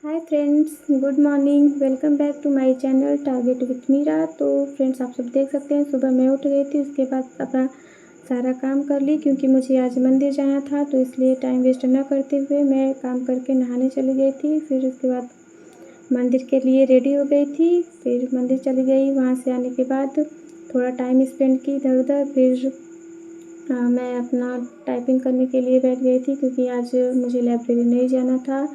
Hi friends, good morning. Welcome back to my channel target with Meera. तो friends, आप सब देख सकते हैं सुबह मैं उठ गई थी, उसके बाद अपना सारा काम कर ली क्योंकि मुझे आज मंदिर जाना था। तो इसलिए टाइम वेस्ट ना करते हुए मैं काम करके नहाने चली गई थी। फिर उसके बाद मंदिर के लिए रेडी हो गई थी। फिर मंदिर चली गई। वहाँ से आने के बाद थोड़ा टाइम स्पेंड की इधर उधर। फिर मैं अपना टाइपिंग करने के लिए बैठ गई थी क्योंकि आज मुझे लाइब्रेरी नहीं जाना था।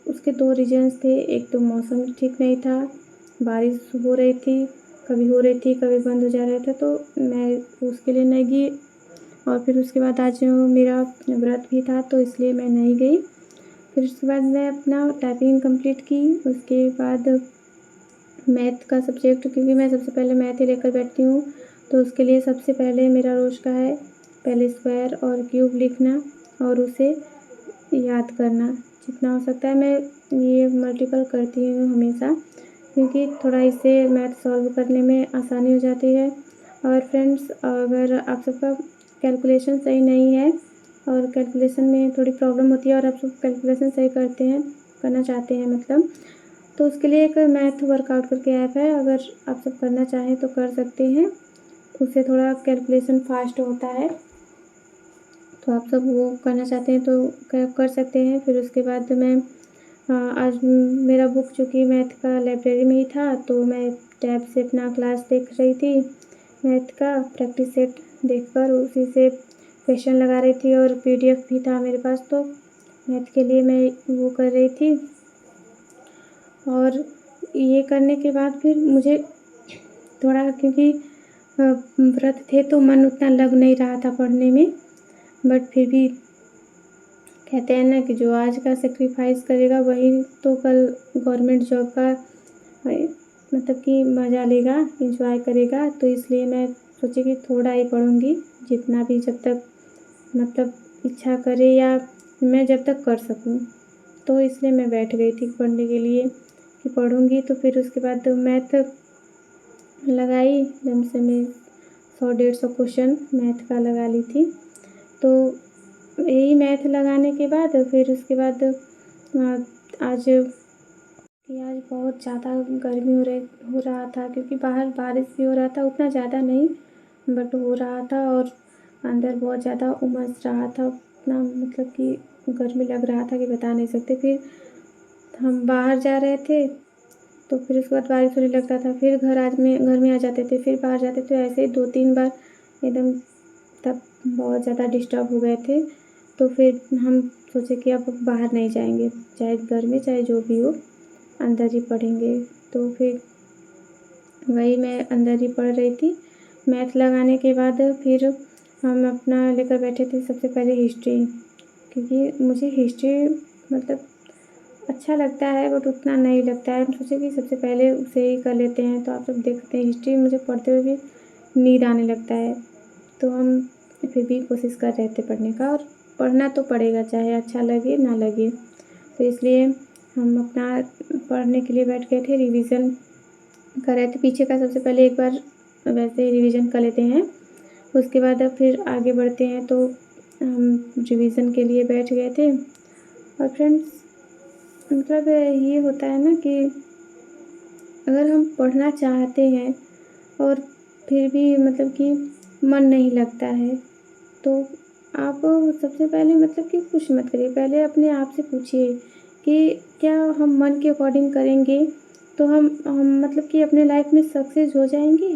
उसके दो रीज़न्स थे। एक तो मौसम ठीक नहीं था, बारिश हो रही थी, कभी हो रही थी कभी बंद हो जा रहा था, तो मैं उसके लिए नहीं गई। और फिर उसके बाद आज मेरा व्रत भी था तो इसलिए मैं नहीं गई। फिर उसके बाद मैं अपना टाइपिंग कंप्लीट की। उसके बाद मैथ का सब्जेक्ट, क्योंकि मैं सबसे पहले मैथ ही लेकर बैठती हूँ, तो उसके लिए सबसे पहले मेरा रोज़ का है पहले स्क्वायर और क्यूब लिखना और उसे याद करना। जितना हो सकता है मैं ये मल्टीपल करती हूँ हमेशा, क्योंकि थोड़ा इससे मैथ सॉल्व करने में आसानी हो जाती है। और फ्रेंड्स, अगर आप सबका कैलकुलेशन सही नहीं है और कैलकुलेशन में थोड़ी प्रॉब्लम होती है और आप सब कैलकुलेशन सही करना चाहते हैं मतलब, तो उसके लिए एक मैथ वर्कआउट करके ऐप है। अगर आप सब करना चाहें तो कर सकते हैं। उससे थोड़ा कैलकुलेशन फास्ट होता है, तो आप सब वो करना चाहते हैं तो कर सकते हैं। फिर उसके बाद मैं आज मेरा बुक चूँकि मैथ का लाइब्रेरी में ही था, तो मैं टैब से अपना क्लास देख रही थी। मैथ का प्रैक्टिस सेट देखकर उसी से क्वेश्चन लगा रही थी और पीडीएफ भी था मेरे पास, तो मैथ के लिए मैं वो कर रही थी। और ये करने के बाद फिर मुझे थोड़ा, क्योंकि व्रत थे तो मन उतना लग नहीं रहा था पढ़ने में, बट फिर भी कहते हैं ना कि जो आज का सेक्रीफाइस करेगा वही तो कल गवर्नमेंट जॉब का मतलब कि मज़ा लेगा, इंजॉय करेगा। तो इसलिए मैं सोची कि थोड़ा ही पढ़ूँगी, जितना भी, जब तक मतलब इच्छा करे या मैं जब तक कर सकूँ। तो इसलिए मैं बैठ गई थी पढ़ने के लिए कि पढ़ूँगी। तो फिर उसके बाद मैथ लगाई, लम से मैं 100-150 क्वेश्चन मैथ का लगा ली थी। तो यही मैथ लगाने के बाद फिर उसके बाद आज बहुत ज़्यादा गर्मी हो रहा था, क्योंकि बाहर बारिश भी हो रहा था, उतना ज़्यादा नहीं बट हो रहा था, और अंदर बहुत ज़्यादा उमस रहा था। उतना मतलब कि गर्मी लग रहा था कि बता नहीं सकते। फिर हम बाहर जा रहे थे तो फिर उसके बाद बारिश होने लगता था, फिर घर में आ जाते थे, फिर बाहर जाते थे, ऐसे ही 2-3 बार एकदम, तब बहुत ज़्यादा डिस्टर्ब हो गए थे। तो फिर हम सोचे कि अब बाहर नहीं जाएंगे, चाहे गर्मी चाहे जो भी हो, अंदर ही पढ़ेंगे। तो फिर वही मैं अंदर ही पढ़ रही थी। मैथ लगाने के बाद फिर हम अपना लेकर बैठे थे सबसे पहले हिस्ट्री, क्योंकि मुझे हिस्ट्री मतलब अच्छा लगता है बट उतना नहीं लगता है। हम सोचे कि सबसे पहले उसे ही कर लेते हैं। तो आप सब देख सकते हैं हिस्ट्री मुझे पढ़ते हुए भी नींद आने लगता है, तो हम फिर भी कोशिश कर रहे थे पढ़ने का, और पढ़ना तो पड़ेगा चाहे अच्छा लगे ना लगे। तो इसलिए हम अपना पढ़ने के लिए बैठ गए थे, रिवीजन कर रहे थे पीछे का। सबसे पहले एक बार वैसे ही रिवीजन कर लेते हैं, उसके बाद अब फिर आगे बढ़ते हैं। तो हम रिवीजन के लिए बैठ गए थे। और फ्रेंड्स, मतलब ये होता है ना कि अगर हम पढ़ना चाहते हैं और फिर भी मतलब कि मन नहीं लगता है, तो आप सबसे पहले मतलब कि कुछ मत करिए। पहले अपने आप से पूछिए कि क्या हम मन के अकॉर्डिंग करेंगे तो हम मतलब कि अपने लाइफ में सक्सेस हो जाएंगे,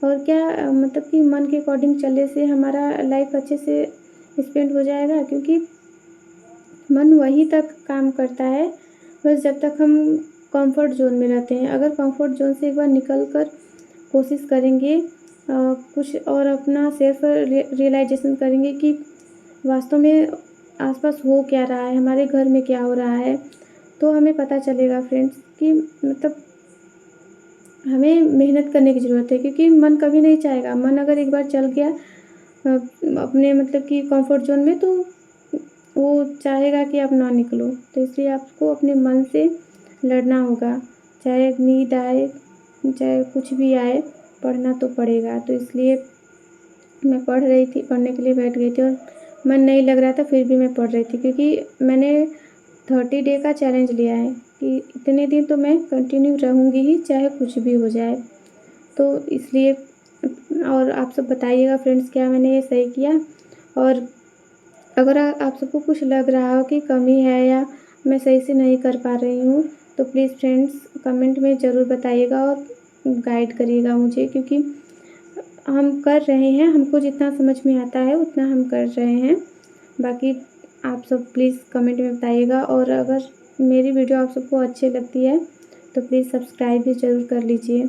और क्या मतलब कि मन के अकॉर्डिंग चलने से हमारा लाइफ अच्छे से स्पेंड हो जाएगा। क्योंकि मन वहीं तक काम करता है बस जब तक हम कंफर्ट ज़ोन में रहते हैं। अगर कंफर्ट ज़ोन से एक बार निकल कर कोशिश करेंगे, कुछ और अपना सेल्फ रियलाइजेशन करेंगे कि वास्तव में आसपास हो क्या रहा है, हमारे घर में क्या हो रहा है, तो हमें पता चलेगा फ्रेंड्स कि मतलब हमें मेहनत करने की ज़रूरत है। क्योंकि मन कभी नहीं चाहेगा, मन अगर एक बार चल गया अपने मतलब कि कंफर्ट ज़ोन में, तो वो चाहेगा कि आप ना निकलो। तो इसलिए आपको अपने मन से लड़ना होगा, चाहे नींद आए चाहे कुछ भी आए, पढ़ना तो पड़ेगा। तो इसलिए मैं पढ़ रही थी, पढ़ने के लिए बैठ गई थी, और मन नहीं लग रहा था फिर भी मैं पढ़ रही थी, क्योंकि मैंने 30 डे का चैलेंज लिया है कि इतने दिन तो मैं कंटिन्यू रहूँगी ही, चाहे कुछ भी हो जाए। तो इसलिए और आप सब बताइएगा फ्रेंड्स, क्या मैंने ये सही किया? और अगर आप सबको कुछ लग रहा हो कि कमी है या मैं सही से नहीं कर पा रही हूँ, तो प्लीज़ फ्रेंड्स कमेंट में ज़रूर बताइएगा और गाइड करिएगा मुझे, क्योंकि हम कर रहे हैं, हमको जितना समझ में आता है उतना हम कर रहे हैं। बाकी आप सब प्लीज़ कमेंट में बताइएगा, और अगर मेरी वीडियो आप सबको अच्छी लगती है तो प्लीज़ सब्सक्राइब भी ज़रूर कर लीजिए,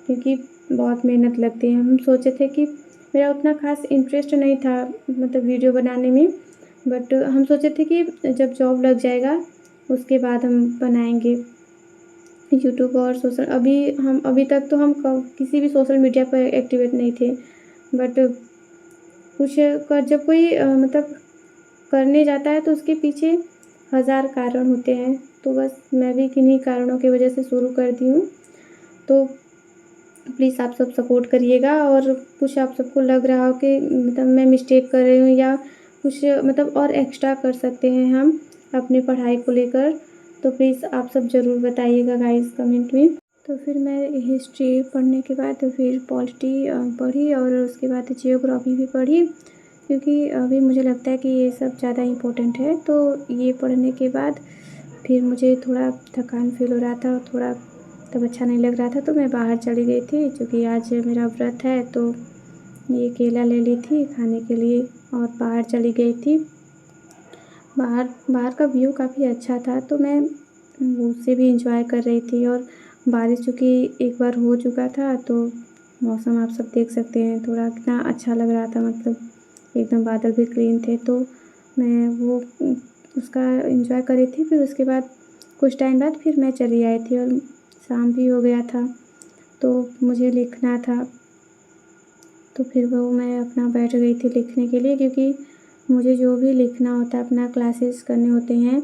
क्योंकि बहुत मेहनत लगती है। हम सोचे थे कि मेरा उतना ख़ास इंटरेस्ट नहीं था मतलब वीडियो बनाने में, बट हम सोचे थे कि जब जॉब लग जाएगा उसके बाद हम बनाएंगे यूट्यूब और सोशल। अभी तक तो हम किसी भी सोशल मीडिया पर एक्टिवेट नहीं थे, बट कुछ जब कोई मतलब करने जाता है तो उसके पीछे हज़ार कारण होते हैं। तो बस मैं भी किन्हीं कारणों की वजह से शुरू कर दी हूँ। तो प्लीज़ आप सब सपोर्ट करिएगा, और कुछ आप सबको लग रहा हो कि मतलब मैं मिस्टेक कर रही हूँ या कुछ मतलब और एक्स्ट्रा कर सकते हैं हम अपनी पढ़ाई को लेकर, तो प्लीज़ आप सब ज़रूर बताइएगा गाइस कमेंट में। तो फिर मैं हिस्ट्री पढ़ने के बाद फिर पॉलिटी पढ़ी, और उसके बाद जियोग्राफी भी पढ़ी, क्योंकि अभी मुझे लगता है कि ये सब ज़्यादा इम्पोर्टेंट है। तो ये पढ़ने के बाद फिर मुझे थोड़ा थकान फ़ील हो रहा था, थोड़ा तब अच्छा नहीं लग रहा था, तो मैं बाहर चली गई थी, क्योंकि आज मेरा व्रत है। तो ये केला ले ली थी खाने के लिए और बाहर चली गई थी। बाहर बाहर का व्यू काफ़ी अच्छा था, तो मैं उसे भी एंजॉय कर रही थी। और बारिश चूँकि एक बार हो चुका था, तो मौसम आप सब देख सकते हैं थोड़ा कितना अच्छा लग रहा था, मतलब एकदम बादल भी क्लीन थे। तो मैं वो उसका एंजॉय कर रही थी। फिर उसके बाद कुछ टाइम बाद फिर मैं चली आई थी, और शाम भी हो गया था, तो मुझे लिखना था। तो फिर वो मैं अपना बैठ गई थी लिखने के लिए, क्योंकि मुझे जो भी लिखना होता है, अपना क्लासेस करने होते हैं,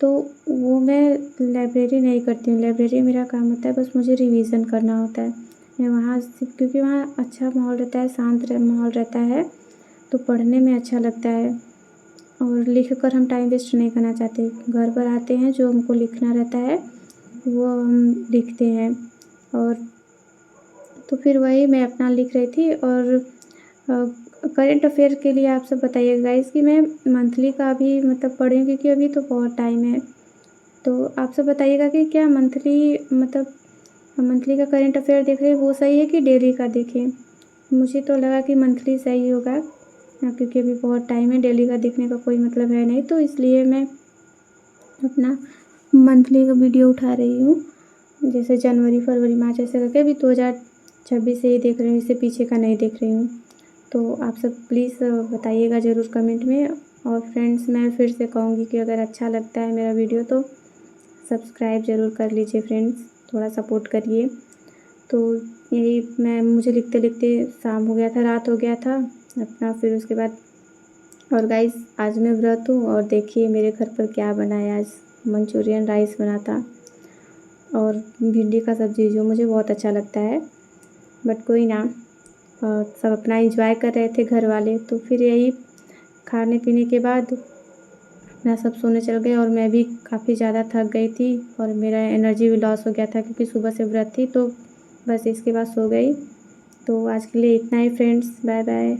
तो वो मैं लाइब्रेरी नहीं करती हूँ। लाइब्रेरी मेरा काम होता है बस मुझे रिवीज़न करना होता है। मैं वहाँ सिर्फ क्योंकि वहाँ अच्छा माहौल रहता है, शांत माहौल रहता है, तो पढ़ने में अच्छा लगता है। और लिख कर हम टाइम वेस्ट नहीं करना चाहते। घर पर आते हैं, जो हमको लिखना रहता है वो हम लिखते हैं। और तो फिर वही मैं अपना लिख रही थी। और करंट अफेयर के लिए आप सब बताइएगा गाइस कि मैं मंथली का भी मतलब पढ़ी हूँ, क्योंकि अभी तो बहुत टाइम है। तो आप सब बताइएगा कि क्या मंथली मतलब मंथली का करंट अफेयर देख रहे हैं वो सही है कि डेली का देखें? मुझे तो लगा कि मंथली सही होगा, क्योंकि अभी बहुत टाइम है, डेली का देखने का कोई मतलब है नहीं, तो इसलिए मैं अपना मंथली का वीडियो उठा रही हूँ। जैसे जनवरी, फरवरी, मार्च ऐसे करके अभी 2026 से ही देख रही हूँ, इससे पीछे का नहीं देख रही हूँ। तो आप सब प्लीज़ बताइएगा ज़रूर कमेंट में। और फ्रेंड्स मैं फिर से कहूँगी कि अगर अच्छा लगता है मेरा वीडियो तो सब्सक्राइब ज़रूर कर लीजिए फ्रेंड्स, थोड़ा सपोर्ट करिए। तो यही मुझे लिखते लिखते शाम हो गया था, रात हो गया था अपना। फिर उसके बाद और गाइस आज मैं व्रत हूँ, और देखिए मेरे घर पर क्या बना है। आज मंचूरियन राइस बना था और भिंडी का सब्ज़ी, जो मुझे बहुत अच्छा लगता है, बट कोई ना। और सब अपना एंजॉय कर रहे थे घर वाले। तो फिर यही खाने पीने के बाद अपना सब सोने चल गए, और मैं भी काफ़ी ज़्यादा थक गई थी, और मेरा एनर्जी भी लॉस हो गया था, क्योंकि सुबह से व्रत थी। तो बस इसके बाद सो गई। तो आज के लिए इतना ही फ्रेंड्स, बाय बाय।